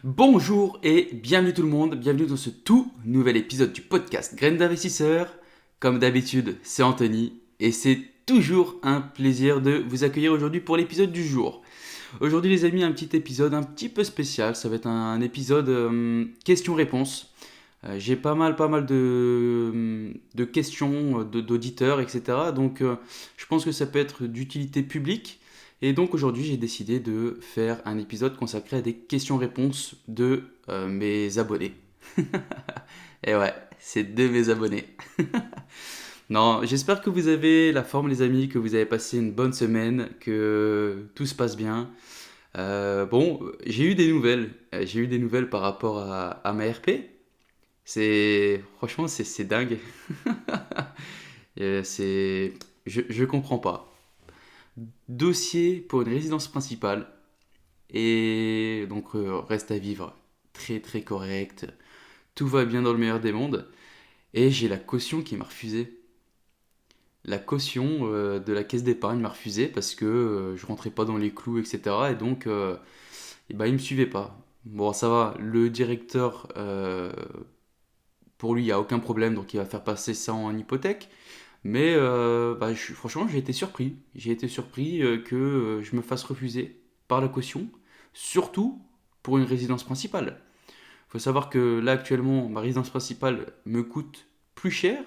Bonjour et bienvenue tout le monde, bienvenue dans ce tout nouvel épisode du podcast Graines d'investisseurs. Comme d'habitude, c'est Anthony et c'est toujours un plaisir de vous accueillir aujourd'hui pour l'épisode du jour. Aujourd'hui les amis, un petit épisode un petit peu spécial, ça va être un épisode questions-réponses. J'ai pas mal de questions d'auditeurs, etc. Donc je pense que ça peut être d'utilité publique. Et donc aujourd'hui j'ai décidé de faire un épisode consacré à des questions-réponses de mes abonnés. Et ouais, c'est de mes abonnés. Non, j'espère que vous avez la forme les amis, que vous avez passé une bonne semaine, que tout se passe bien. Bon, j'ai eu des nouvelles. J'ai eu des nouvelles par rapport à ma RP. Franchement, c'est dingue. C'est, je comprends pas. Dossier pour une résidence principale et donc reste à vivre très très correct. Tout va bien dans le meilleur des mondes et j'ai la caution qui m'a refusé. La caution de la caisse d'épargne m'a refusé parce que je rentrais pas dans les clous, etc. Et donc, et ben, il me suivait pas. Bon, ça va, le directeur, pour lui, il n'y a aucun problème, donc il va faire passer ça en hypothèque. Mais bah, franchement, j'ai été surpris. J'ai été surpris que je me fasse refuser par la caution, surtout pour une résidence principale. Il faut savoir que là, actuellement, ma résidence principale me coûte plus cher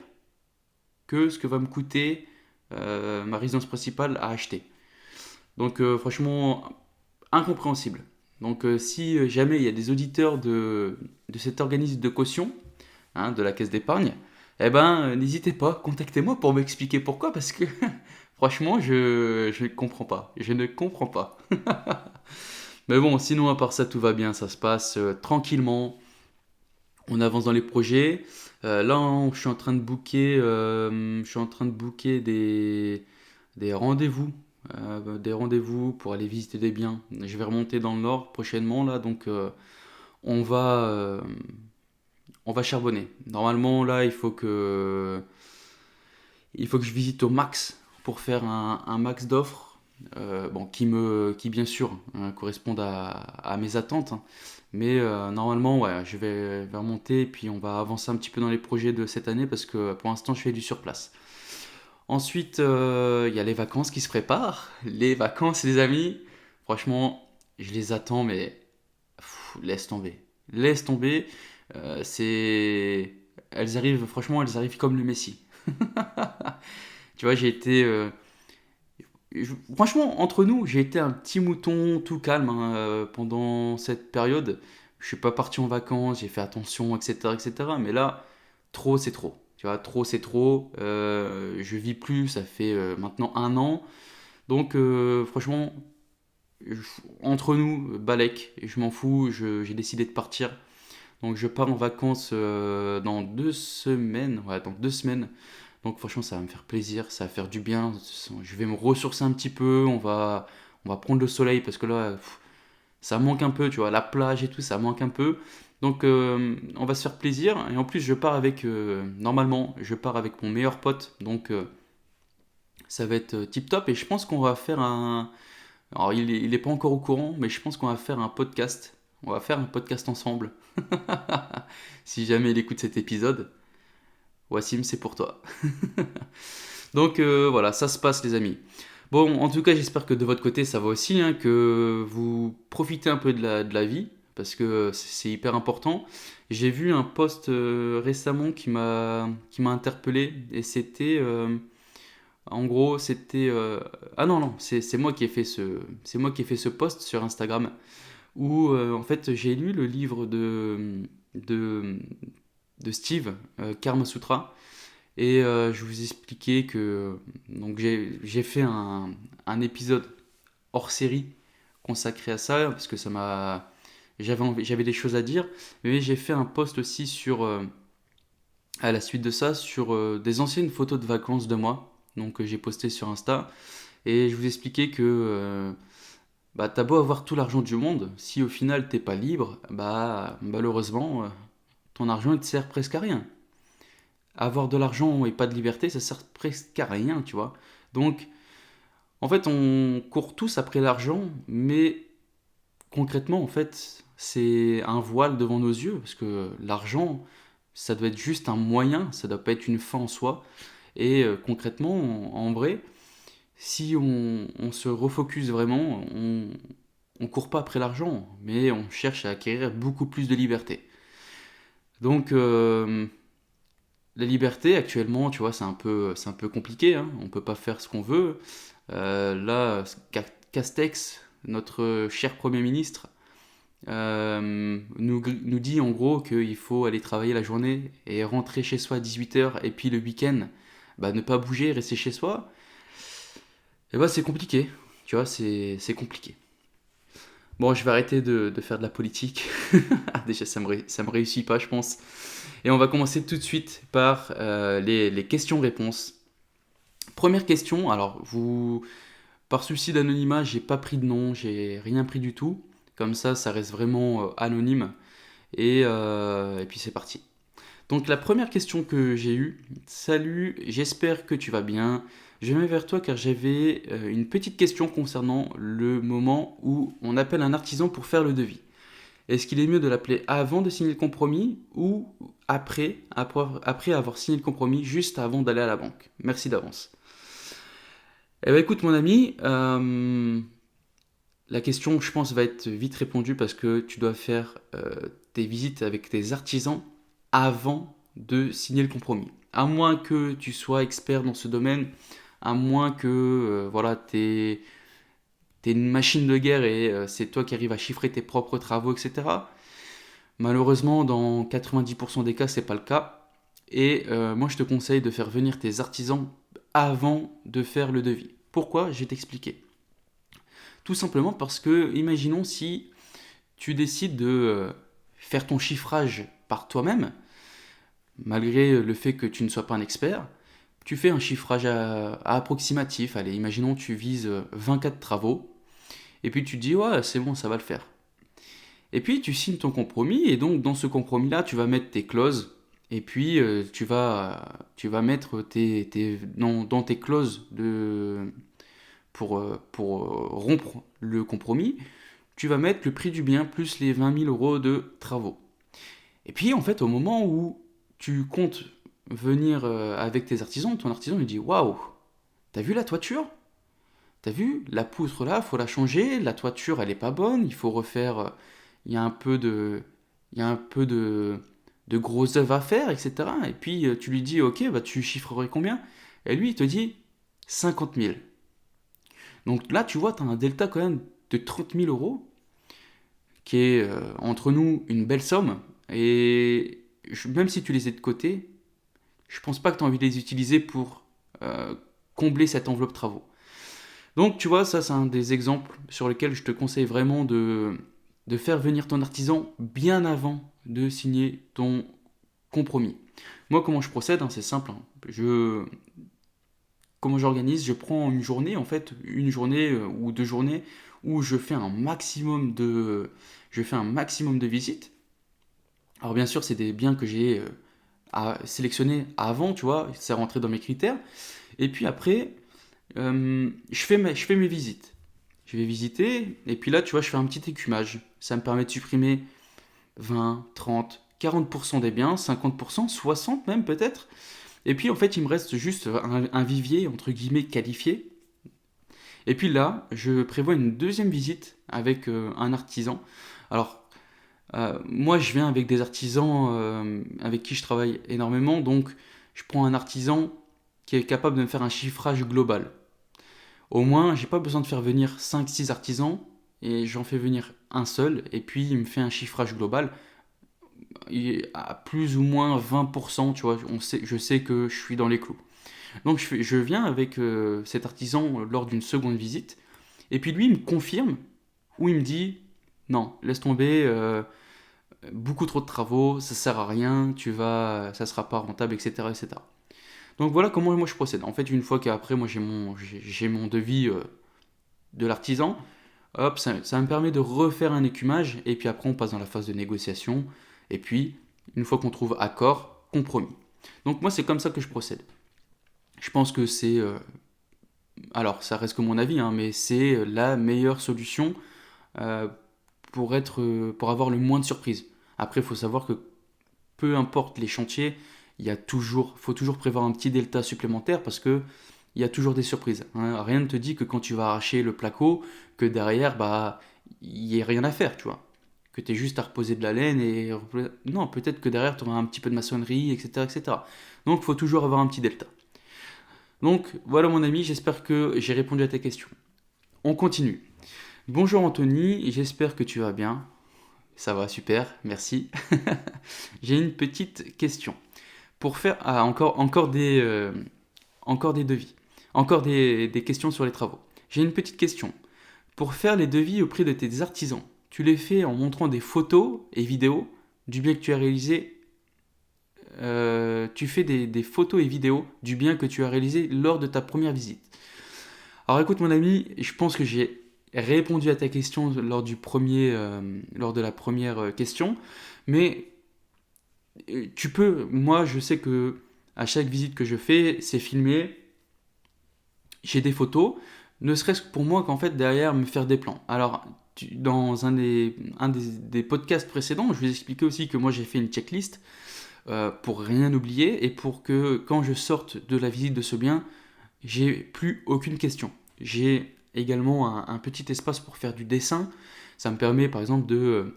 que ce que va me coûter ma résidence principale à acheter. Donc, franchement, incompréhensible. Donc, si jamais il y a des auditeurs de cet organisme de caution, hein, de la caisse d'épargne, eh ben, n'hésitez pas, contactez-moi pour m'expliquer pourquoi, parce que franchement, je ne comprends pas. Je ne comprends pas. Mais bon, sinon, à part ça, tout va bien, ça se passe tranquillement. On avance dans les projets. Là, je suis en train de booker des rendez-vous. Des rendez-vous pour aller visiter des biens. Je vais remonter dans le nord prochainement, là, donc on va, euh, on va charbonner. Normalement, là, il faut que je visite au max pour faire un max d'offres, bon, qui bien sûr correspondent à mes attentes, hein. Mais normalement, ouais, je vais remonter et puis on va avancer un petit peu dans les projets de cette année parce que pour l'instant, je fais du surplace. Ensuite, il y a les vacances qui se préparent. Les vacances, les amis, franchement, je les attends, mais laisse tomber. Laisse tomber. C'est. Elles arrivent, franchement, elles arrivent comme le Messi. Tu vois, j'ai été. Franchement, entre nous, j'ai été un petit mouton tout calme hein, pendant cette période. Je suis pas parti en vacances, j'ai fait attention, etc., etc. Mais là, trop, c'est trop. Tu vois, trop, c'est trop. Je vis plus, ça fait maintenant un an. Donc, franchement, je- entre nous, Balek, je m'en fous, j'ai décidé de partir. Donc, je pars en vacances dans 2 semaines. Ouais, dans 2 semaines. Donc franchement, ça va me faire plaisir, ça va faire du bien. Je vais me ressourcer un petit peu, on va prendre le soleil parce que là, ça manque un peu, tu vois, la plage et tout, ça manque un peu. Donc on va se faire plaisir. Et en plus, normalement, je pars avec mon meilleur pote. Donc ça va être tip top. Et je pense qu'on va faire un... Alors il est pas encore au courant, mais je pense qu'on va faire un podcast. On va faire un podcast ensemble. Si jamais il écoute cet épisode, Wassim, c'est pour toi. Donc voilà, ça se passe les amis. Bon, en tout cas, j'espère que de votre côté, ça va aussi, hein, que vous profitez un peu de la vie, parce que c'est hyper important. J'ai vu un post récemment qui m'a interpellé, et en gros, ah non, non, c'est moi qui ai fait c'est moi qui ai fait ce post sur Instagram, où en fait, j'ai lu le livre de, de Steve, Karma Sutra, et je vous expliquais que donc j'ai fait un épisode hors série consacré à ça parce que j'avais des choses à dire, mais j'ai fait un post aussi à la suite de ça sur des anciennes photos de vacances de moi, donc j'ai posté sur Insta et je vous expliquais que bah t'as beau avoir tout l'argent du monde, si au final t'es pas libre, bah malheureusement ton argent il te sert presque à rien. Avoir de l'argent et pas de liberté, ça sert presque à rien, tu vois. Donc, en fait, on court tous après l'argent, mais concrètement, en fait, c'est un voile devant nos yeux, parce que l'argent, ça doit être juste un moyen, ça doit pas être une fin en soi. Et concrètement, en vrai, si on se refocus vraiment, on court pas après l'argent, mais on cherche à acquérir beaucoup plus de liberté. Donc, la liberté, actuellement, tu vois, c'est un peu compliqué, hein. On peut pas faire ce qu'on veut. Là, Castex, notre cher Premier ministre, nous dit en gros qu'il faut aller travailler la journée et rentrer chez soi à 18 h, et puis le week-end, bah, ne pas bouger, rester chez soi. Et bah, c'est compliqué, tu vois, c'est compliqué. Bon, je vais arrêter de faire de la politique. Déjà, ça me réussit pas, je pense. Et on va commencer tout de suite par les questions-réponses. Première question, alors par souci d'anonymat, j'ai pas pris de nom, j'ai rien pris du tout. Comme ça reste vraiment anonyme. Et puis c'est parti. Donc la première question que j'ai eue: salut, j'espère que tu vas bien. Je viens vers toi car j'avais une petite question concernant le moment où on appelle un artisan pour faire le devis. Est-ce qu'il est mieux de l'appeler avant de signer le compromis ou après avoir signé le compromis, juste avant d'aller à la banque? Merci d'avance. Eh bien écoute mon ami, la question je pense va être vite répondue parce que tu dois faire tes visites avec tes artisans avant de signer le compromis. À moins que tu sois expert dans ce domaine, à moins que voilà, t'es une machine de guerre et c'est toi qui arrives à chiffrer tes propres travaux, etc. Malheureusement, dans 90% des cas, c'est pas le cas. Et moi, je te conseille de faire venir tes artisans avant de faire le devis. Pourquoi? Je vais t'expliquer. Tout simplement parce que, imaginons si tu décides de faire ton chiffrage par toi-même, malgré le fait que tu ne sois pas un expert, tu fais un chiffrage à approximatif. Allez, imaginons tu vises 24 travaux, et puis tu te dis, ouais, c'est bon, ça va le faire. Et puis tu signes ton compromis, et donc dans ce compromis-là, tu vas mettre tes clauses, et puis tu vas mettre dans tes clauses pour rompre le compromis, tu vas mettre le prix du bien plus les 20 000 euros de travaux. Et puis en fait, au moment où tu comptes venir avec tes artisans, ton artisan lui dit: waouh, t'as vu la toiture? T'as vu la poutre là, faut la changer, la toiture elle est pas bonne, il faut refaire, il y a un peu de, il y a un peu de gros œuvres à faire, etc. Et puis tu lui dis: ok, bah tu chiffrerais combien? Et lui il te dit 50 000. Donc là tu vois, tu as un delta quand même de 30 000 euros, qui est entre nous une belle somme. Et même si tu les as de côté, je pense pas que tu as envie de les utiliser pour combler cette enveloppe travaux. Donc tu vois, ça c'est un des exemples sur lesquels je te conseille vraiment de faire venir ton artisan bien avant de signer ton compromis. Moi, comment je procède, hein, c'est simple, hein. Comment j'organise? Je prends une journée, en fait, une journée ou 2 journées où je fais un maximum de visites. Alors bien sûr, c'est des biens que j'ai sélectionnés avant, tu vois, c'est rentré dans mes critères. Et puis après, je fais mes visites. Je vais visiter, et puis là, tu vois, je fais un petit écumage. Ça me permet de supprimer 20, 30, 40% des biens, 50%, 60% même peut-être. Et puis en fait, il me reste juste un vivier, entre guillemets, qualifié. Et puis là, je prévois une deuxième visite avec un artisan. Alors, moi, je viens avec des artisans avec qui je travaille énormément, donc je prends un artisan qui est capable de me faire un chiffrage global. Au moins, j'ai pas besoin de faire venir 5, 6 artisans, et j'en fais venir un seul, et puis il me fait un chiffrage global à plus ou moins 20%, tu vois, je sais que je suis dans les clous. Donc je viens avec cet artisan lors d'une seconde visite, et puis lui il me confirme, ou il me dit: non, laisse tomber, beaucoup trop de travaux, ça sert à rien, ça sera pas rentable, etc., etc. Donc voilà comment moi je procède. En fait, une fois qu'après moi j'ai mon devis de l'artisan, hop, ça me permet de refaire un écumage, et puis après on passe dans la phase de négociation, et puis une fois qu'on trouve accord, compromis. Donc moi c'est comme ça que je procède. Je pense que c'est, alors ça reste que mon avis, hein, mais c'est la meilleure solution euh, pour avoir le moins de surprises. Après, il faut savoir que peu importe les chantiers, faut toujours prévoir un petit delta supplémentaire parce que il y a toujours des surprises, hein. Rien ne te dit que quand tu vas arracher le placo, que derrière, bah, il n'y ait rien à faire, tu vois. Que tu aies juste à reposer de la laine et... Non, peut-être que derrière, tu auras un petit peu de maçonnerie, etc., etc. Donc, il faut toujours avoir un petit delta. Donc, voilà mon ami, j'espère que j'ai répondu à tes questions. On continue. Bonjour Anthony, j'espère que tu vas bien. Ça va, super, merci. J'ai une petite question. Pour faire... Ah, encore des devis. Encore des questions sur les travaux. J'ai une petite question. Pour faire les devis auprès de tes artisans, tu les fais en montrant des photos et vidéos du bien que tu as réalisé. Tu fais des photos et vidéos du bien que tu as réalisé lors de ta première visite. Alors écoute mon ami, je pense que j'ai répondu à ta question lors de la première question, mais tu peux, moi je sais que à chaque visite que je fais, c'est filmé, j'ai des photos, ne serait-ce que pour moi qu'en fait derrière me faire des plans. Alors dans des podcasts précédents, je vous ai expliqué aussi que moi j'ai fait une checklist pour rien oublier et pour que quand je sorte de la visite de ce bien, j'ai plus aucune question. J'ai également un petit espace pour faire du dessin. Ça me permet par exemple de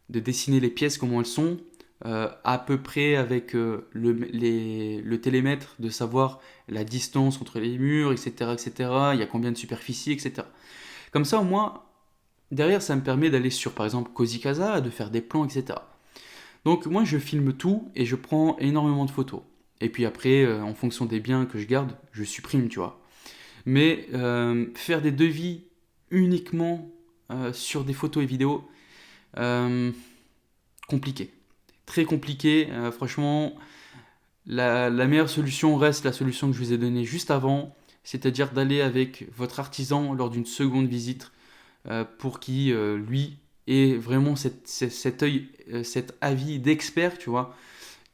dessiner les pièces comment elles sont, à peu près avec le télémètre, de savoir la distance entre les murs, etc., etc. Il y a combien de superficie, etc. Comme ça, au moins, derrière, ça me permet d'aller sur, par exemple, Cozy Casa, de faire des plans, etc. Donc moi, je filme tout et je prends énormément de photos. Et puis après, en fonction des biens que je garde, je supprime, tu vois. Mais faire des devis uniquement sur des photos et vidéos, euh, compliqué. Très compliqué. Franchement, la meilleure solution reste la solution que je vous ai donnée juste avant, c'est-à-dire d'aller avec votre artisan lors d'une seconde visite pour qu'il, lui, ait vraiment cet œil, cet avis d'expert, tu vois,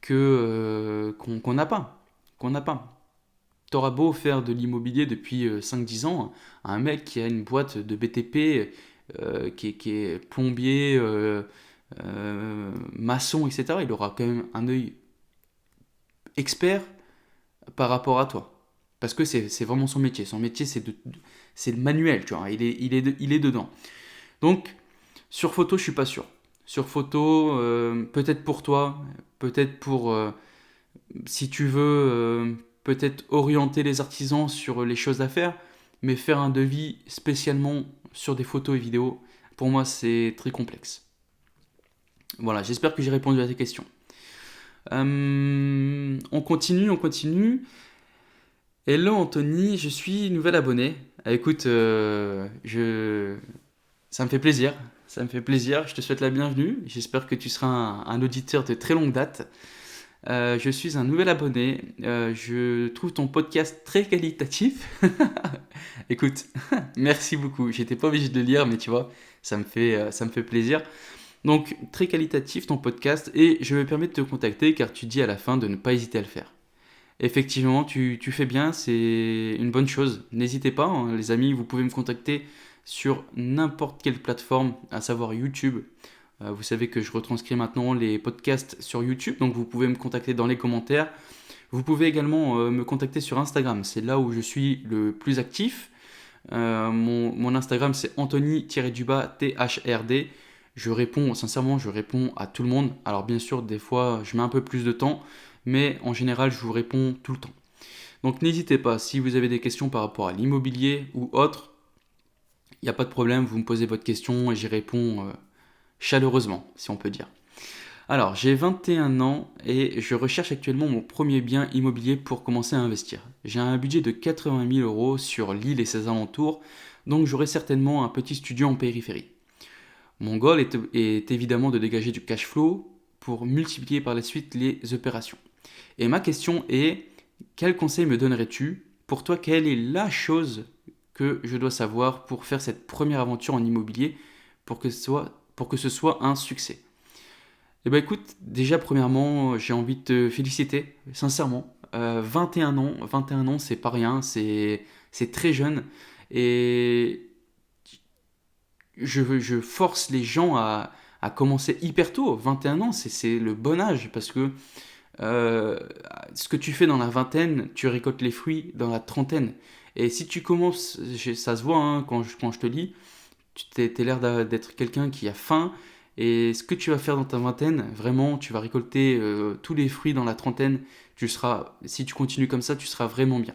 qu'on n'a pas. Qu'on n'a pas. T'auras beau faire de l'immobilier depuis 5-10 ans, un mec qui a une boîte de BTP, qui est plombier, maçon, etc., il aura quand même un œil expert par rapport à toi. Parce que c'est vraiment son métier. Son métier, c'est le manuel, tu vois. Il est dedans. Donc, sur photo, je suis pas sûr. Sur photo, peut-être pour toi, peut-être pour, si tu veux, peut-être orienter les artisans sur les choses à faire, mais faire un devis spécialement sur des photos et vidéos, pour moi, c'est très complexe. Voilà, j'espère que j'ai répondu à tes questions. On continue, on continue. Hello Anthony, je suis nouvel abonné. Écoute, ça me fait plaisir. Ça me fait plaisir. Je te souhaite la bienvenue. J'espère que tu seras un auditeur de très longue date. Je suis un nouvel abonné. Je trouve ton podcast très qualitatif. Écoute, merci beaucoup. J'étais pas obligé de le lire, mais tu vois, ça me fait plaisir. Donc, très qualitatif ton podcast et je me permets de te contacter car tu dis à la fin de ne pas hésiter à le faire. Effectivement, tu fais bien, c'est une bonne chose. N'hésitez pas, hein, les amis, vous pouvez me contacter sur n'importe quelle plateforme, à savoir YouTube. Vous savez que je retranscris maintenant les podcasts sur YouTube, donc vous pouvez me contacter dans les commentaires. Vous pouvez également me contacter sur Instagram, c'est là où je suis le plus actif. Mon Instagram c'est Anthony-THRD. Je réponds, sincèrement, je réponds à tout le monde. Alors bien sûr, des fois, je mets un peu plus de temps, mais en général, je vous réponds tout le temps. Donc n'hésitez pas, si vous avez des questions par rapport à l'immobilier ou autre, il n'y a pas de problème, vous me posez votre question et j'y réponds chaleureusement, si on peut dire. Alors, j'ai 21 ans et je recherche actuellement mon premier bien immobilier pour commencer à investir. J'ai un budget de 80 000 euros sur l'île et ses alentours, donc j'aurai certainement un petit studio en périphérie. Mon goal est évidemment de dégager du cash flow pour multiplier par la suite les opérations. Et ma question est, quel conseil me donnerais-tu? Pour toi, quelle est la chose que je dois savoir pour faire cette première aventure en immobilier pour que ce soit un succès? Eh ben écoute, déjà premièrement, j'ai envie de te féliciter, sincèrement. 21 ans, c'est pas rien, c'est très jeune. Et je force les gens à commencer hyper tôt. 21 ans, c'est le bon âge parce que euh, ce que tu fais dans la vingtaine, tu récoltes les fruits dans la trentaine. Et si tu commences, ça se voit hein, quand je te lis, t'es l'air d'être quelqu'un qui a faim. Et ce que tu vas faire dans ta vingtaine, vraiment, tu vas récolter tous les fruits dans la trentaine. Si tu continues comme ça, tu seras vraiment bien.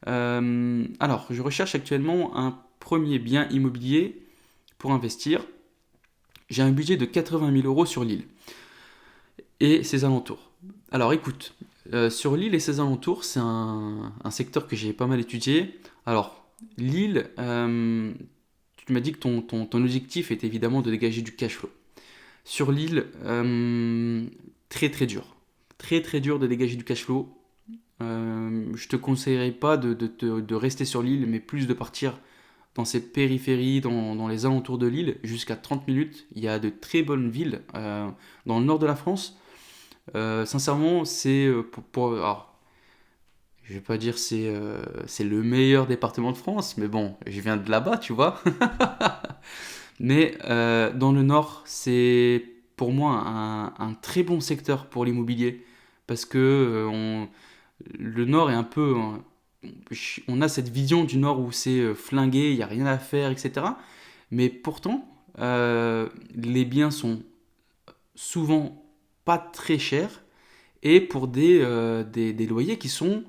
Alors, je recherche actuellement un premier bien immobilier pour investir. J'ai un budget de 80 000 euros sur l'île et ses alentours. Alors écoute, sur l'île et ses alentours, c'est un secteur que j'ai pas mal étudié. Alors, l'île, tu m'as dit que ton objectif est évidemment de dégager du cash flow. Sur l'île, très très dur. Très très dur de dégager du cash flow. Je te conseillerais pas de rester sur l'île, mais plus de partir dans ces périphéries, dans les alentours de l'île, jusqu'à 30 minutes. Il y a de très bonnes villes dans le nord de la France. Sincèrement, c'est alors, je vais pas dire c'est le meilleur département de France, mais bon, je viens de là-bas, tu vois. Mais dans le nord, c'est pour moi un très bon secteur pour l'immobilier parce que le nord est un peu on a cette vision du Nord où c'est flingué, il n'y a rien à faire, etc. Mais pourtant, les biens sont souvent pas très chers et pour des loyers qui sont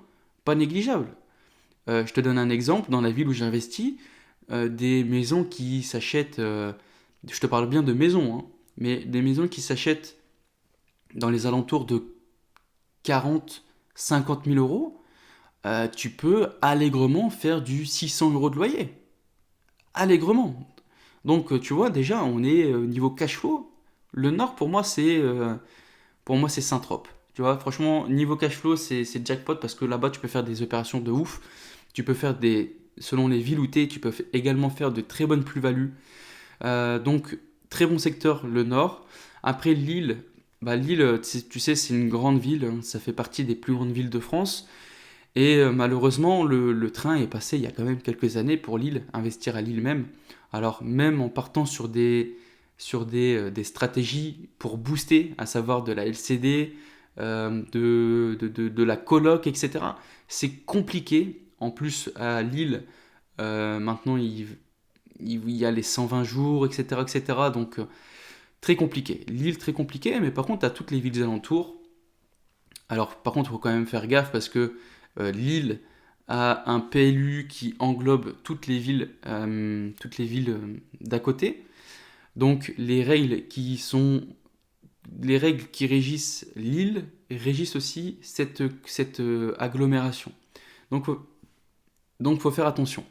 pas négligeables. Je te donne un exemple, dans la ville où j'investis, des maisons qui s'achètent, je te parle bien de maisons, hein, mais des maisons qui s'achètent dans les alentours de 40 000 50 000 euros, tu peux allègrement faire du 600 euros de loyer. Allègrement. Donc, tu vois, déjà, on est niveau cash flow. Le Nord, pour moi, c'est Saint-Trope. Tu vois, franchement, niveau cash flow, c'est jackpot parce que là-bas, tu peux faire des opérations de ouf. Tu peux faire selon les villes où tu es, tu peux également faire de très bonnes plus-values. Donc, très bon secteur, le Nord. Après, Lille, Lille, tu sais, c'est une grande ville. Hein, ça fait partie des plus grandes villes de France. Et malheureusement, le train est passé il y a quand même quelques années pour Lille, investir à Lille même. Alors même en partant des stratégies pour booster, à savoir de la LCD, de la coloc, etc. C'est compliqué. En plus, à Lille, maintenant, il y a les 120 jours, etc. etc. Donc, très compliqué. Lille, très compliqué, mais par contre, à toutes les villes alentours. Alors, par contre, il faut quand même faire gaffe parce que Lille a un PLU qui englobe toutes les villes d'à côté. Donc les règles qui régissent Lille régissent aussi cette agglomération. Donc, faut faire attention.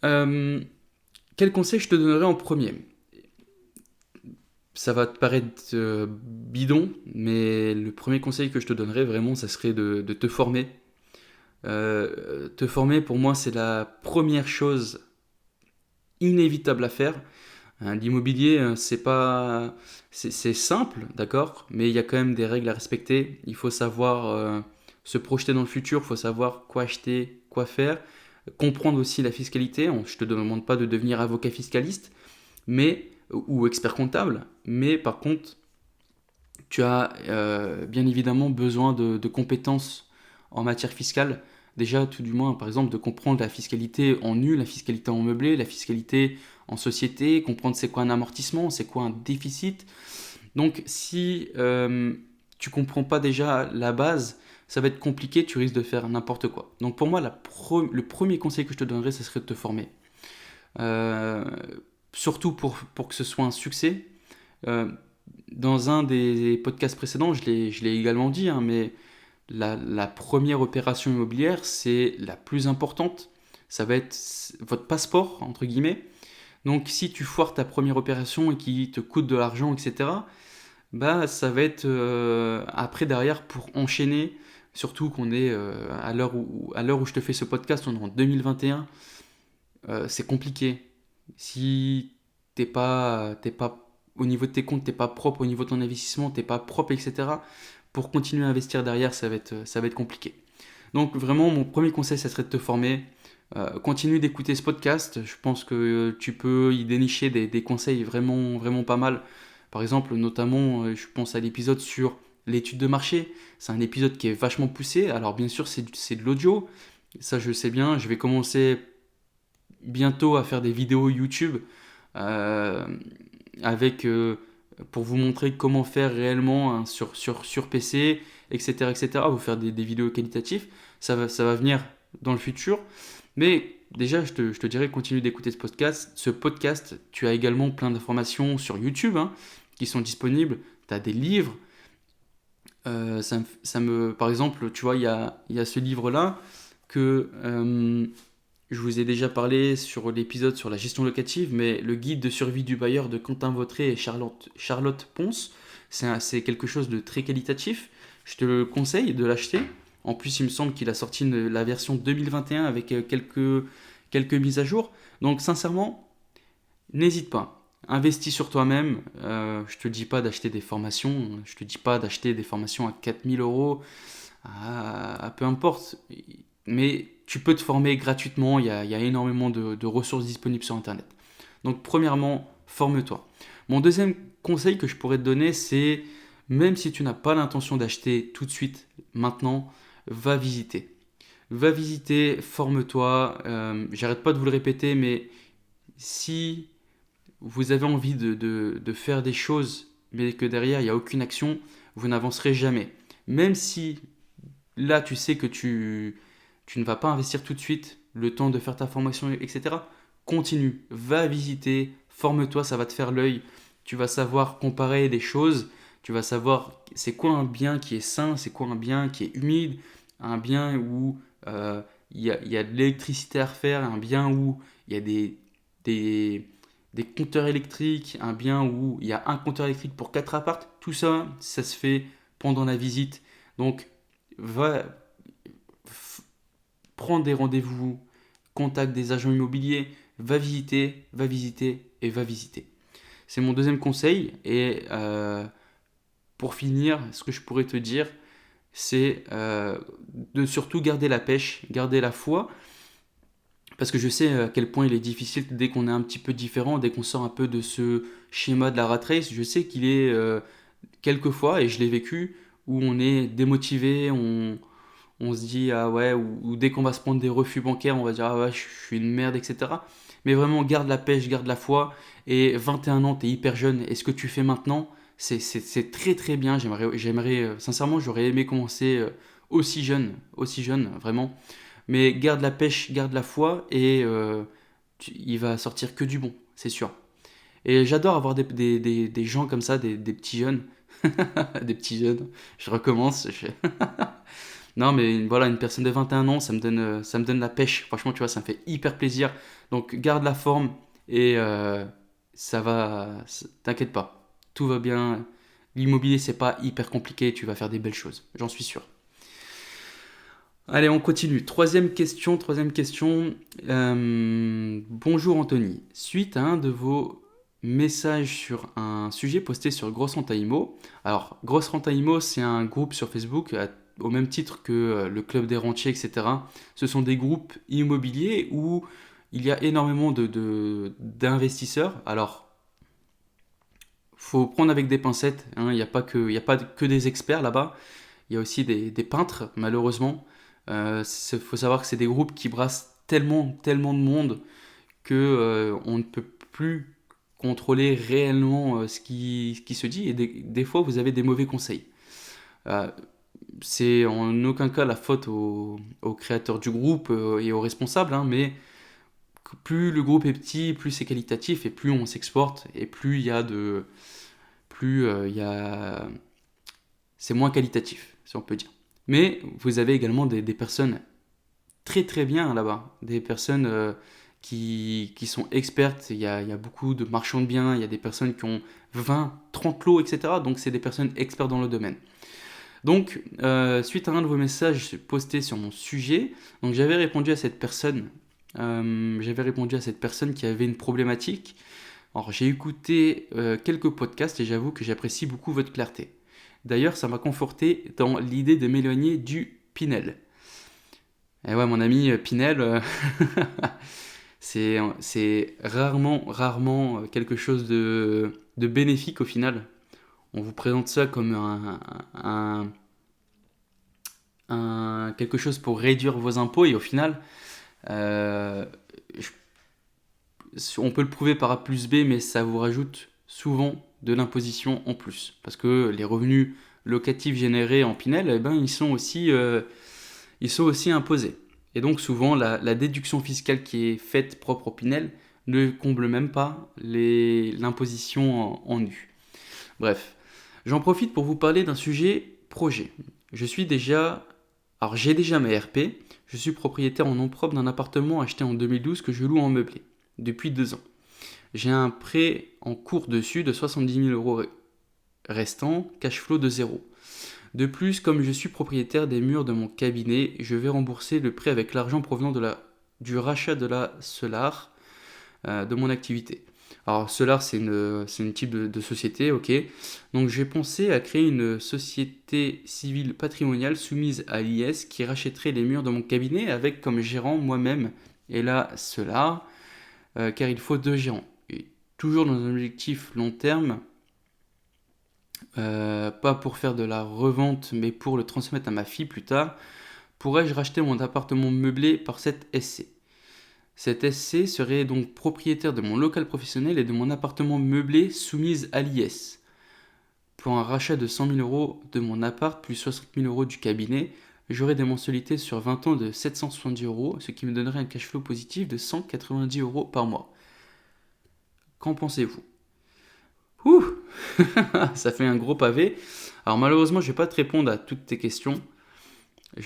Euh, Quel conseil je te donnerais en premier? Ça va te paraître bidon, mais le premier conseil que je te donnerais vraiment, ça serait de te former. Te former, pour moi, c'est la première chose inévitable à faire. L'immobilier, c'est pas, c'est simple, d'accord, mais il y a quand même des règles à respecter. Il faut savoir se projeter dans le futur, il faut savoir quoi acheter, quoi faire, comprendre aussi la fiscalité. Je te demande pas de devenir avocat fiscaliste, mais ou expert comptable, mais par contre, tu as bien évidemment besoin de compétences en matière fiscale. Déjà, tout du moins, par exemple, de comprendre la fiscalité en nu, la fiscalité en meublé, la fiscalité en société, comprendre c'est quoi un amortissement, c'est quoi un déficit. Donc, si tu comprends pas déjà la base, ça va être compliqué, tu risques de faire n'importe quoi. Donc, pour moi, le premier conseil que je te donnerais, ce serait de te former. Euh, Surtout pour que ce soit un succès. Euh, Dans un des podcasts précédents, je l'ai également dit, hein, mais la première opération immobilière, c'est la plus importante. Ça va être votre passeport, entre guillemets. Donc si tu foires ta première opération et qui te coûte de l'argent, etc., bah, ça va être après derrière pour enchaîner, surtout qu'on est à l'heure où je te fais ce podcast, on est en 2021, c'est compliqué. Si t'es pas au niveau de tes comptes, t'es pas propre au niveau de ton investissement, t'es pas propre, etc. Pour continuer à investir derrière, ça va être compliqué. Donc vraiment, mon premier conseil, ça serait de te former. Continue d'écouter ce podcast. Je pense que tu peux y dénicher des conseils vraiment, vraiment pas mal. Par exemple, notamment, je pense à l'épisode sur l'étude de marché. C'est un épisode qui est vachement poussé. Alors bien sûr, c'est de l'audio. Ça, je sais bien. Je vais commencer bientôt à faire des vidéos YouTube euh, avec, pour vous montrer comment faire réellement hein, sur PC, etc., etc. Vous faire des vidéos qualitatives. Ça va venir dans le futur. Mais déjà, je te dirais, continue d'écouter ce podcast. Ce podcast, tu as également plein d'informations sur YouTube hein, qui sont disponibles. Tu as des livres. Par exemple, tu vois, il y a ce livre-là que je vous ai déjà parlé sur l'épisode sur la gestion locative, mais le guide de survie du bailleur de Quentin Vautré et Charlotte Ponce, c'est quelque chose de très qualitatif. Je te le conseille de l'acheter. En plus, il me semble qu'il a sorti la version 2021 avec quelques mises à jour. Donc, sincèrement, n'hésite pas. Investis sur toi-même. Je te dis pas d'acheter des formations. Je te dis pas d'acheter des formations à 4 000 euros, à peu importe. Mais tu peux te former gratuitement. Il y a énormément de ressources disponibles sur Internet. Donc, premièrement, forme-toi. Mon deuxième conseil que je pourrais te donner, c'est même si tu n'as pas l'intention d'acheter tout de suite, maintenant, va visiter. Va visiter, forme-toi. J'arrête pas de vous le répéter, mais si vous avez envie de faire des choses, mais que derrière il n'y a aucune action, vous n'avancerez jamais. Même si là tu sais que tu ne vas pas investir tout de suite le temps de faire ta formation, etc. Continue, va visiter, forme-toi, ça va te faire l'œil. Tu vas savoir comparer des choses, tu vas savoir c'est quoi un bien qui est sain, c'est quoi un bien qui est humide, un bien où il y a de l'électricité à refaire, un bien où il y a des, des compteurs électriques, un bien où il y a un compteur électrique pour 4 apparts. Tout ça, ça se fait pendant la visite. Donc, va prendre des rendez-vous, contacte des agents immobiliers, va visiter et va visiter. C'est mon deuxième conseil. Et pour finir, ce que je pourrais te dire, c'est de surtout garder la pêche, garder la foi, parce que je sais à quel point il est difficile dès qu'on est un petit peu différent, dès qu'on sort un peu de ce schéma de la rat race. Je sais qu'il est quelquefois, et je l'ai vécu, où on est démotivé, on se dit ah ouais, ou dès qu'on va se prendre des refus bancaires, on va dire ah ouais, je suis une merde, etc. Mais vraiment, garde la pêche, garde la foi. Et 21 ans, t'es hyper jeune, et ce que tu fais maintenant, c'est très très bien. J'aimerais sincèrement, j'aurais aimé commencer aussi jeune, vraiment. Mais garde la pêche, garde la foi, et il va sortir que du bon, c'est sûr. Et j'adore avoir des gens comme ça, des petits jeunes. Des petits jeunes, je recommence. Non, mais voilà, une personne de 21 ans, ça me donne la pêche. Franchement, tu vois, ça me fait hyper plaisir. Donc, garde la forme et ça va. T'inquiète pas, tout va bien. L'immobilier, c'est pas hyper compliqué. Tu vas faire des belles choses, j'en suis sûr. Allez, on continue. Troisième question, troisième question. Bonjour Anthony. Suite à un de vos messages sur un sujet posté sur Grosse Renta Imo. Alors, Grosse Renta Imo, c'est un groupe sur Facebook au même titre que le Club des Rentiers, etc. Ce sont des groupes immobiliers où il y a énormément d'investisseurs. Alors, faut prendre avec des pincettes, hein. Il y a pas que des experts là-bas. Il y a aussi des peintres, malheureusement. Il faut savoir que c'est des groupes qui brassent tellement, tellement de monde que on ne peut plus contrôler réellement ce qui se dit. Et des fois, vous avez des mauvais conseils. Euh, c'est en aucun cas la faute aux créateurs du groupe et aux responsables, hein, mais plus le groupe est petit, plus c'est qualitatif et plus on s'exporte et plus il y a c'est moins qualitatif, si on peut dire. Mais vous avez également des personnes très très bien là-bas, des personnes qui sont expertes. Il y a beaucoup de marchands de biens, il y a des personnes qui ont 20, 30 lots, etc. Donc c'est des personnes expertes dans le domaine. Donc, suite à un de vos messages postés sur mon sujet, donc j'avais répondu à cette personne. J'avais répondu à cette personne qui avait une problématique. Alors, j'ai écouté quelques podcasts et j'avoue que j'apprécie beaucoup votre clarté. D'ailleurs, ça m'a conforté dans l'idée de m'éloigner du Pinel. Et ouais, mon ami Pinel, c'est rarement quelque chose de bénéfique au final. On vous présente ça comme un- quelque chose pour réduire vos impôts et au final, euh, on peut le prouver par A plus B, mais ça vous rajoute souvent de l'imposition en plus. Parce que les revenus locatifs générés en Pinel, eh ben, ils sont aussi imposés. Et donc souvent, la déduction fiscale qui est faite propre au Pinel ne comble même pas l'imposition en nu. Bref, j'en profite pour vous parler d'un sujet projet. Je suis déjà... Alors j'ai déjà ma RP, je suis propriétaire en nom propre d'un appartement acheté en 2012 que je loue en meublé, depuis 2 ans. J'ai un prêt en cours dessus de 70 000 euros restants, cash flow de zéro. De plus, comme je suis propriétaire des murs de mon cabinet, je vais rembourser le prêt avec l'argent provenant du rachat de la Solar de mon activité. Alors Solar, c'est une type de société, ok. Donc j'ai pensé à créer une société civile patrimoniale soumise à l'IS qui rachèterait les murs de mon cabinet avec comme gérant moi-même et la Solar, car il faut 2 gérants. Et toujours dans un objectif long terme, pas pour faire de la revente, mais pour le transmettre à ma fille plus tard, pourrais-je racheter mon appartement meublé par cette SC. Cette SC serait donc propriétaire de mon local professionnel et de mon appartement meublé soumise à l'IS. Pour un rachat de 100 000 euros de mon appart plus 60 000 euros du cabinet, j'aurais des mensualités sur 20 ans de 770 euros, ce qui me donnerait un cash flow positif de 190 euros par mois. Qu'en pensez-vous? Ouh. Ça fait un gros pavé. Alors malheureusement, je ne vais pas te répondre à toutes tes questions. Mais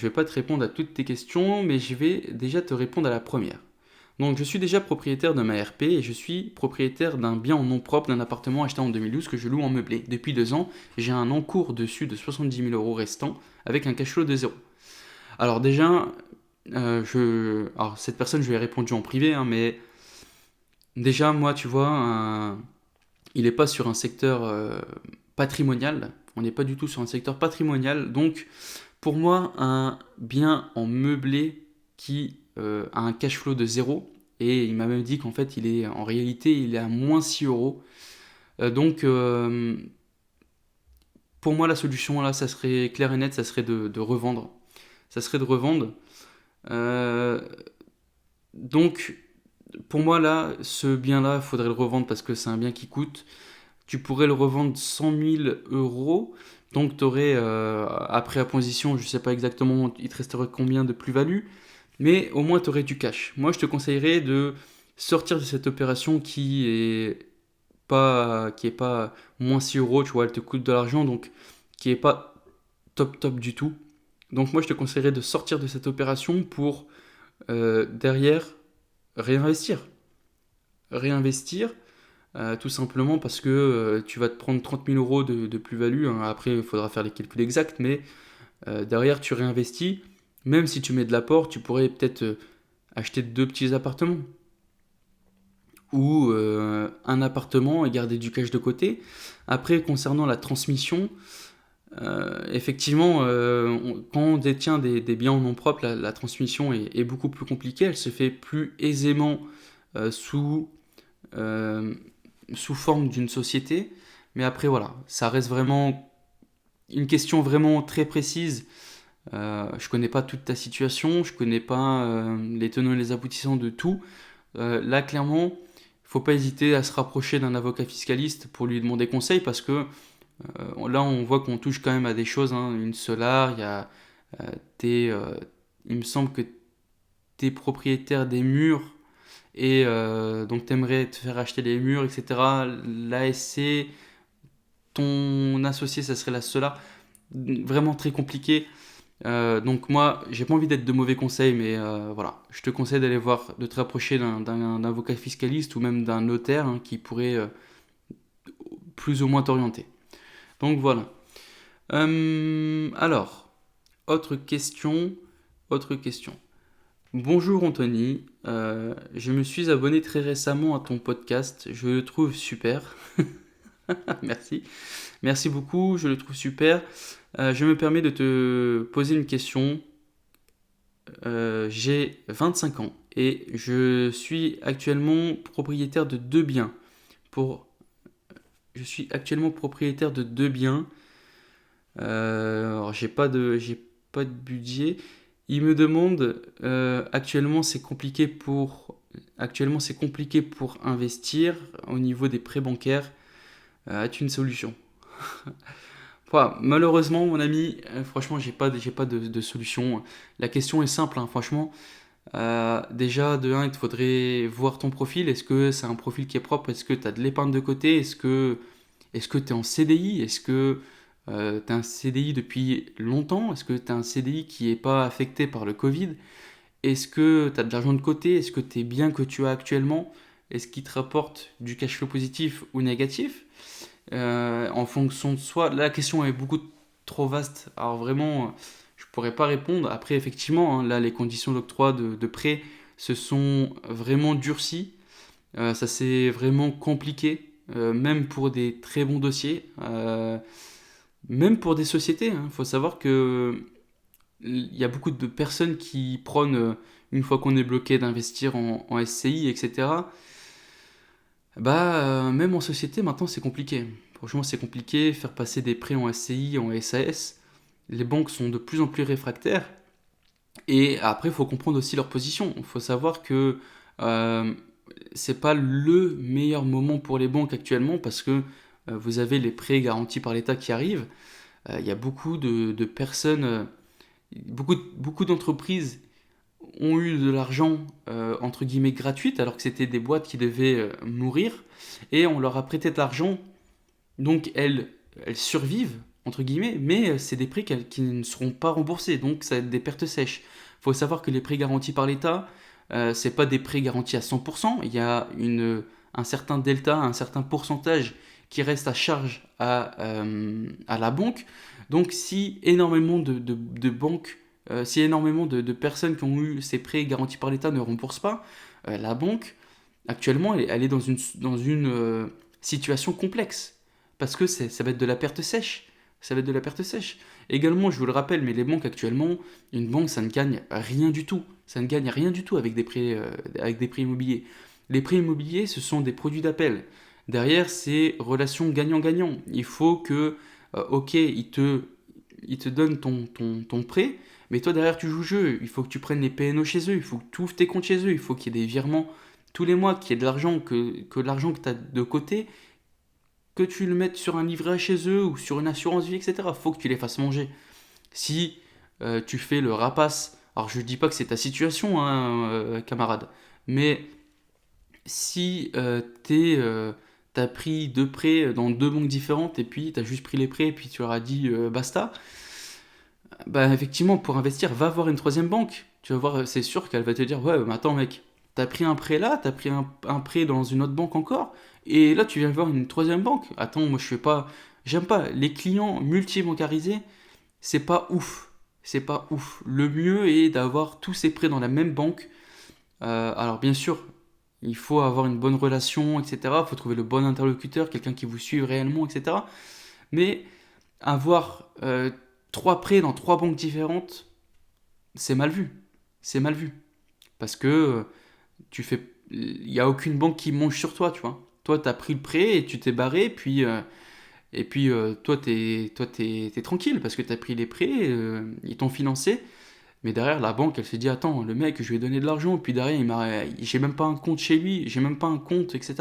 je vais déjà te répondre à la première. Donc je suis déjà propriétaire de ma RP et je suis propriétaire d'un bien en nom propre d'un appartement acheté en 2012 que je loue en meublé. Depuis 2 ans, j'ai un encours dessus de 70 000 euros restants avec un cash flow de zéro. Alors déjà, alors cette personne, je lui ai répondu en privé, hein, mais déjà moi, tu vois, il n'est pas sur un secteur patrimonial. On n'est pas du tout sur un secteur patrimonial. Donc pour moi, un bien en meublé qui a un cash flow de zéro, et il m'a même dit qu'en fait, en réalité, il est à moins 6 euros. Donc, pour moi, la solution là, ça serait clair et net, ça serait de revendre. Ça serait de revendre. Euh, donc, pour moi, là, ce bien-là, il faudrait le revendre parce que c'est un bien qui coûte. Tu pourrais le revendre 100 000 euros. Donc, tu aurais, après imposition, je ne sais pas exactement, il te resterait combien de plus-value. Mais au moins, tu aurais du cash. Moi, je te conseillerais de sortir de cette opération qui est pas moins 6 euros, tu vois, elle te coûte de l'argent, donc qui est pas top du tout. Donc moi, je te conseillerais de sortir de cette opération pour derrière réinvestir. Réinvestir, tout simplement parce que tu vas te prendre 30 000 euros de plus-value, hein. Après, il faudra faire les calculs exacts, mais derrière, tu réinvestis. Même si tu mets de l'apport, tu pourrais peut-être acheter 2 petits appartements ou un appartement et garder du cash de côté. Après, concernant la transmission, effectivement, quand on détient des biens en nom propre, la transmission est beaucoup plus compliquée. Elle se fait plus aisément euh, sous, euh, sous forme d'une société. Mais après, voilà, ça reste vraiment une question vraiment très précise. Je connais pas toute ta situation, je connais pas les tenants et les aboutissants de tout. Là, clairement, il faut pas hésiter à se rapprocher d'un avocat fiscaliste pour lui demander conseil parce que là, on voit qu'on touche quand même à des choses, hein. Une solar, il y a t'es, il me semble que tu es propriétaire des murs et donc tu aimerais te faire acheter les murs, etc. L'ASC, ton associé, ça serait la solar. Vraiment très compliqué. Donc moi, j'ai pas envie d'être de mauvais conseils, mais voilà, je te conseille d'aller voir, de te rapprocher d'un avocat fiscaliste ou même d'un notaire, hein, qui pourrait plus ou moins t'orienter. Donc voilà. Alors, autre question, autre question. Bonjour Anthony, je me suis abonné très récemment à ton podcast, je le trouve super. Merci, merci beaucoup, je le trouve super. Je me permets de te poser une question. j'ai 25 ans et je suis actuellement propriétaire de deux biens. Pour... Je suis actuellement propriétaire de deux biens. Alors j'ai pas de budget. Il me demande actuellement c'est compliqué pour investir au niveau des prêts bancaires. As-tu une solution? Enfin, malheureusement, mon ami, franchement, j'ai pas de solution. La question est simple, hein, franchement. Déjà, de un, il te faudrait voir ton profil. Est-ce que c'est un profil qui est propre? Est-ce que tu as de l'épargne de côté? Est-ce que tu es en CDI? Est-ce que tu as un CDI depuis longtemps? Est-ce que tu as un CDI qui n'est pas affecté par le Covid? Est-ce que tu as de l'argent de côté? Est-ce que tes biens que tu as actuellement, est-ce qu'ils te rapportent du cash flow positif ou négatif? En fonction de soi, la question est beaucoup trop vaste. Alors vraiment, je pourrais pas répondre. Après, effectivement, hein, là, les conditions d'octroi de prêt se sont vraiment durcies. Ça s'est vraiment compliqué, même pour des très bons dossiers, même pour des sociétés. Il faut savoir que il y a beaucoup de personnes qui prônent, une fois qu'on est bloqué, d'investir en SCI, etc. Même en société, maintenant, c'est compliqué. Franchement, c'est compliqué. Faire passer des prêts en SCI, en SAS. Les banques sont de plus en plus réfractaires. Et après, il faut comprendre aussi leur position. Il faut savoir que euh, c'est pas le meilleur moment pour les banques actuellement parce que vous avez les prêts garantis par l'État qui arrivent. Il y a beaucoup de personnes, beaucoup d'entreprises ont eu de l'argent entre guillemets gratuite alors que c'était des boîtes qui devaient mourir et on leur a prêté de l'argent donc elles survivent entre guillemets mais c'est des prêts qui ne seront pas remboursés donc ça va être des pertes sèches. Il faut savoir que les prêts garantis par l'État c'est pas des prêts garantis à 100%, il y a un certain delta, un certain pourcentage qui reste à charge à la banque. Donc si énormément de banques si énormément de personnes qui ont eu ces prêts garantis par l'État ne remboursent pas, la banque, actuellement, elle est dans une situation complexe. Parce que ça va être de la perte sèche. Ça va être de la perte sèche. Également, je vous le rappelle, mais les banques actuellement, une banque, ça ne gagne rien du tout. Ça ne gagne rien du tout avec des prêts immobiliers. Les prêts immobiliers, ce sont des produits d'appel. Derrière, c'est relation gagnant-gagnant. Il faut que, ok, ils te donnent ton prêt, mais toi, derrière, tu joues le jeu. Il faut que tu prennes les PNO chez eux. Il faut que tu ouvres tes comptes chez eux. Il faut qu'il y ait des virements tous les mois, qu'il y ait de l'argent, que l'argent que tu as de côté, que tu le mettes sur un livret A chez eux ou sur une assurance vie, etc. Il faut que tu les fasses manger. Si tu fais le rapace, alors je ne dis pas que c'est ta situation, hein, camarade, mais si t'as pris deux prêts dans deux banques différentes et puis t'as juste pris les prêts et puis tu leur as dit basta, bah effectivement, pour investir, va voir une troisième banque. Tu vas voir, c'est sûr qu'elle va te dire, ouais, mais attends mec, t'as pris un prêt là, t'as pris un prêt dans une autre banque encore, et là tu viens voir une troisième banque. Attends, moi je fais pas, j'aime pas les clients multi-bancarisés, c'est pas ouf, c'est pas ouf. Le mieux est d'avoir tous ces prêts dans la même banque. Alors bien sûr, il faut avoir une bonne relation, etc. Il faut trouver le bon interlocuteur, quelqu'un qui vous suit réellement, etc. Mais avoir trois prêts dans trois banques différentes, c'est mal vu. C'est mal vu. Parce que il n'y a aucune banque qui mange sur toi, tu vois. Toi, tu as pris le prêt et tu t'es barré, toi, t'es tranquille parce que tu as pris les prêts, ils t'ont financé. Mais derrière, la banque, elle se dit, attends, le mec, je lui ai donné de l'argent, puis derrière, j'ai même pas un compte chez lui, j'ai même pas un compte, etc.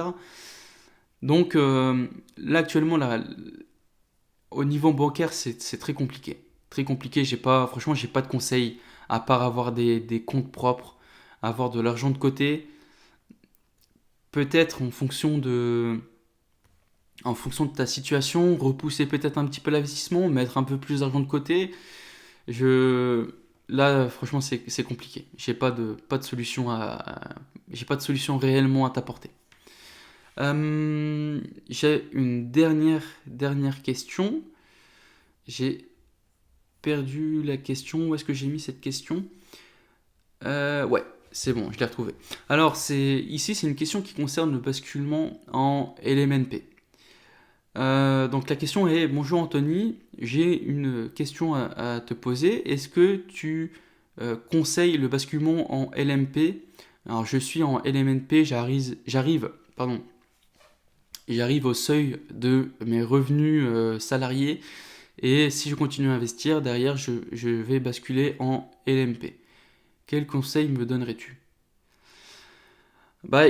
Donc là, actuellement, là, au niveau bancaire, c'est très compliqué. Très compliqué, franchement, j'ai pas de conseils à part avoir des comptes propres, avoir de l'argent de côté. Peut-être en fonction de ta situation, repousser peut-être un petit peu l'investissement, mettre un peu plus d'argent de côté. Je, Là, franchement, c'est compliqué. Pas de solution j'ai pas de solution réellement à t'apporter. J'ai une dernière question. J'ai perdu la question. Où est-ce que j'ai mis cette question? Ouais, c'est bon, je l'ai retrouvée. Alors, ici, c'est une question qui concerne le basculement en LMNP. Donc la question est, bonjour Anthony, j'ai une question à te poser. Est-ce que tu conseille le basculement en LMP. Alors je suis en LMNP, j'arrive au seuil de mes revenus salariés et si je continue à investir, derrière je vais basculer en LMP. Quel conseil me donnerais-tu? Bah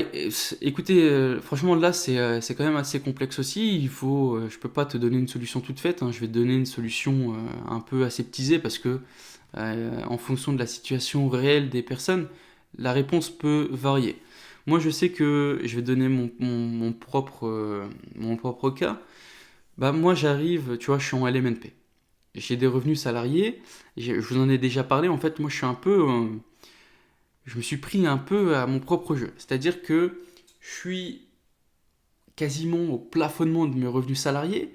écoutez, franchement là c'est quand même assez complexe aussi. Je peux pas te donner une solution toute faite, hein. Je vais te donner une solution un peu aseptisée parce que en fonction de la situation réelle des personnes, la réponse peut varier. Moi je sais que je vais donner mon propre cas. Bah moi j'arrive, tu vois, je suis en LMNP. J'ai des revenus salariés. Je vous en ai déjà parlé. En fait, moi je me suis pris un peu à mon propre jeu. C'est-à-dire que je suis quasiment au plafonnement de mes revenus salariés.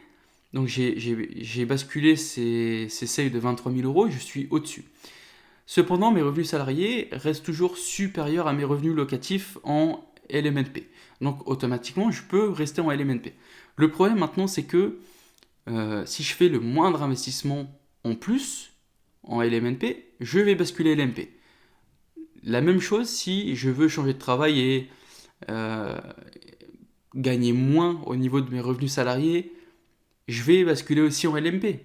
Donc j'ai basculé ces seuils de 23 000 euros et je suis au-dessus. Cependant, mes revenus salariés restent toujours supérieurs à mes revenus locatifs en LMNP. Donc automatiquement, je peux rester en LMNP. Le problème maintenant, c'est que si je fais le moindre investissement en plus en LMNP, je vais basculer LMP. La même chose si je veux changer de travail et euh, gagner moins au niveau de mes revenus salariés, je vais basculer aussi en LMP.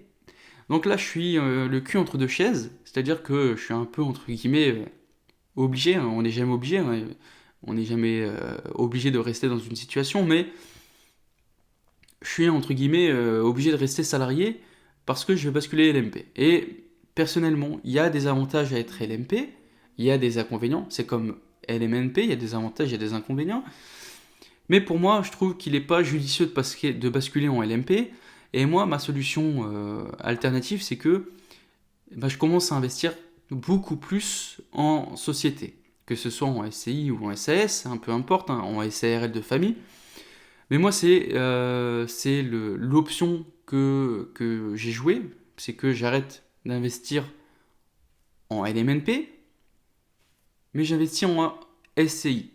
Donc là, je suis le cul entre deux chaises, c'est-à-dire que je suis un peu, entre guillemets, obligé, hein. On n'est jamais obligé, hein. On n'est jamais obligé de rester dans une situation, mais je suis, entre guillemets, obligé de rester salarié parce que je vais basculer LMP. Et personnellement, il y a des avantages à être LMP, il y a des inconvénients, c'est comme LMNP, il y a des avantages, il y a des inconvénients. Mais pour moi, je trouve qu'il n'est pas judicieux de basculer en LMP. Et moi, ma solution alternative, c'est que je commence à investir beaucoup plus en société. Que ce soit en SCI ou en SAS, hein, peu importe, hein, en SARL de famille. Mais moi, c'est l'option que j'ai jouée. C'est que j'arrête d'investir en LMNP, mais j'investis en SCI.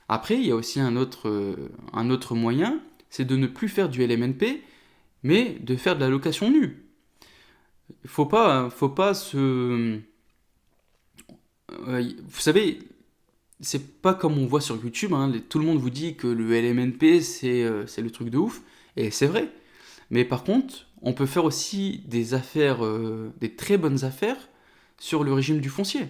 Après, il y a aussi un autre moyen, c'est de ne plus faire du LMNP, mais de faire de la location nue. Faut pas se... vous savez, c'est pas comme on voit sur YouTube, hein, tout le monde vous dit que le LMNP c'est le truc de ouf, et c'est vrai. Mais par contre, on peut faire aussi des affaires, des très bonnes affaires sur le régime du foncier.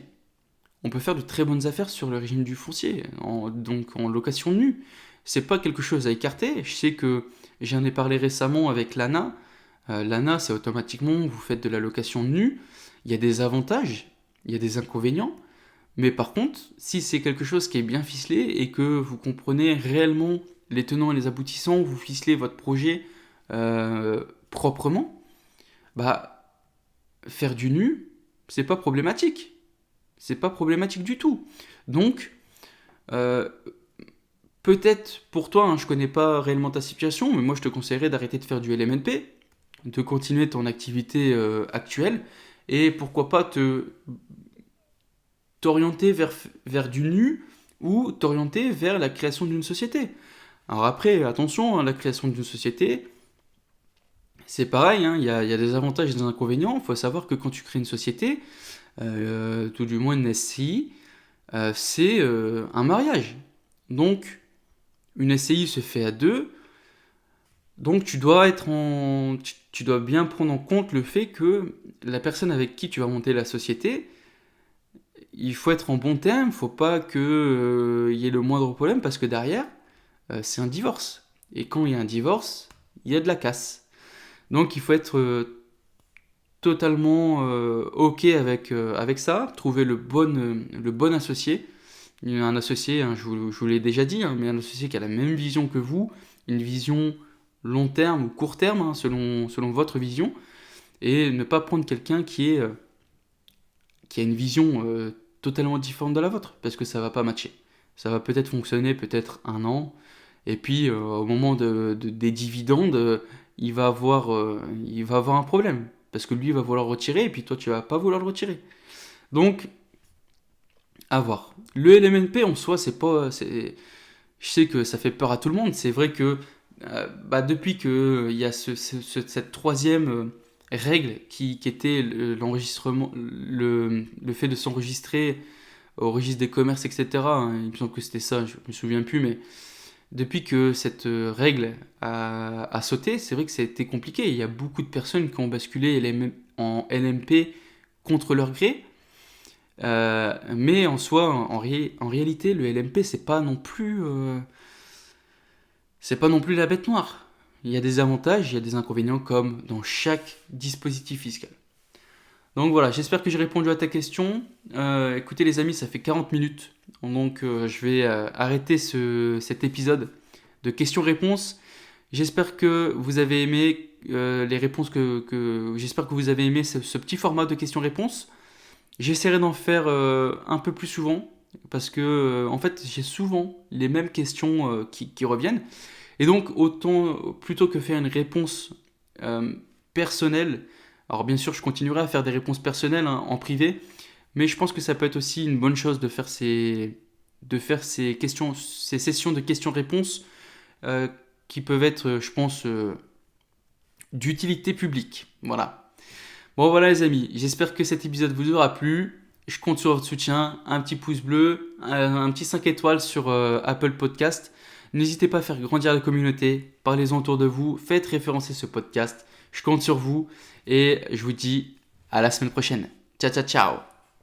On peut faire de très bonnes affaires sur le régime du foncier, donc en location nue. C'est pas quelque chose à écarter. Je sais que j'en ai parlé récemment avec l'ANA. L'ANA, c'est automatiquement, vous faites de la location nue. Il y a des avantages, il y a des inconvénients. Mais par contre, si c'est quelque chose qui est bien ficelé et que vous comprenez réellement les tenants et les aboutissants, vous ficelez votre projet proprement, bah, faire du nu, c'est pas problématique. C'est pas problématique du tout. Donc, euh, peut-être pour toi, hein, je connais pas réellement ta situation, mais moi je te conseillerais d'arrêter de faire du LMNP, de continuer ton activité actuelle, et pourquoi pas t'orienter vers du nu ou t'orienter vers la création d'une société. Alors après, attention, hein, la création d'une société, c'est pareil, hein, il y a des avantages et des inconvénients. Il faut savoir que quand tu crées une société, tout du moins une SCI, c'est un mariage. Donc, une SCI se fait à deux, donc tu dois bien prendre en compte le fait que la personne avec qui tu vas monter la société, il faut être en bon terme, il ne faut pas qu'il y ait le moindre problème, parce que derrière, c'est un divorce. Et quand il y a un divorce, il y a de la casse. Donc il faut être totalement OK avec ça, trouver le bon associé. Un associé, hein, je vous l'ai déjà dit, hein, mais un associé qui a la même vision que vous, une vision long terme ou court terme, hein, selon votre vision, et ne pas prendre quelqu'un qui a une vision totalement différente de la vôtre, parce que ça va pas matcher. Ça va peut-être fonctionner, peut-être un an, et puis au moment des dividendes, il va avoir un problème, parce que lui il va vouloir le retirer, et puis toi tu vas pas vouloir le retirer. Donc, à voir. Le LMNP en soi, je sais que ça fait peur à tout le monde. C'est vrai que depuis qu'il y a cette troisième règle qui était l'enregistrement, le fait de s'enregistrer au registre des commerces, etc. hein. Il me semble que c'était ça, je me souviens plus, mais depuis que cette règle a sauté, c'est vrai que ça a été compliqué. Il y a beaucoup de personnes qui ont basculé en LMP contre leur gré. Mais en soi, en réalité, le LMP, c'est pas non plus la bête noire. Il y a des avantages, il y a des inconvénients comme dans chaque dispositif fiscal. Donc voilà, j'espère que j'ai répondu à ta question. Écoutez les amis, ça fait 40 minutes. Donc je vais arrêter cet épisode de questions-réponses. J'espère que vous avez aimé les réponses j'espère que vous avez aimé ce petit format de questions-réponses. J'essaierai d'en faire un peu plus souvent parce que en fait j'ai souvent les mêmes questions qui reviennent. Et donc autant plutôt que faire une réponse personnelle, alors bien sûr je continuerai à faire des réponses personnelles hein, en privé, mais je pense que ça peut être aussi une bonne chose de faire ces sessions de questions-réponses qui peuvent être, je pense, d'utilité publique. Voilà. Bon voilà les amis, j'espère que cet épisode vous aura plu. Je compte sur votre soutien, un petit pouce bleu, un petit 5 étoiles sur Apple Podcast. N'hésitez pas à faire grandir la communauté, parlez-en autour de vous, faites référencer ce podcast. Je compte sur vous et je vous dis à la semaine prochaine. Ciao ciao ciao.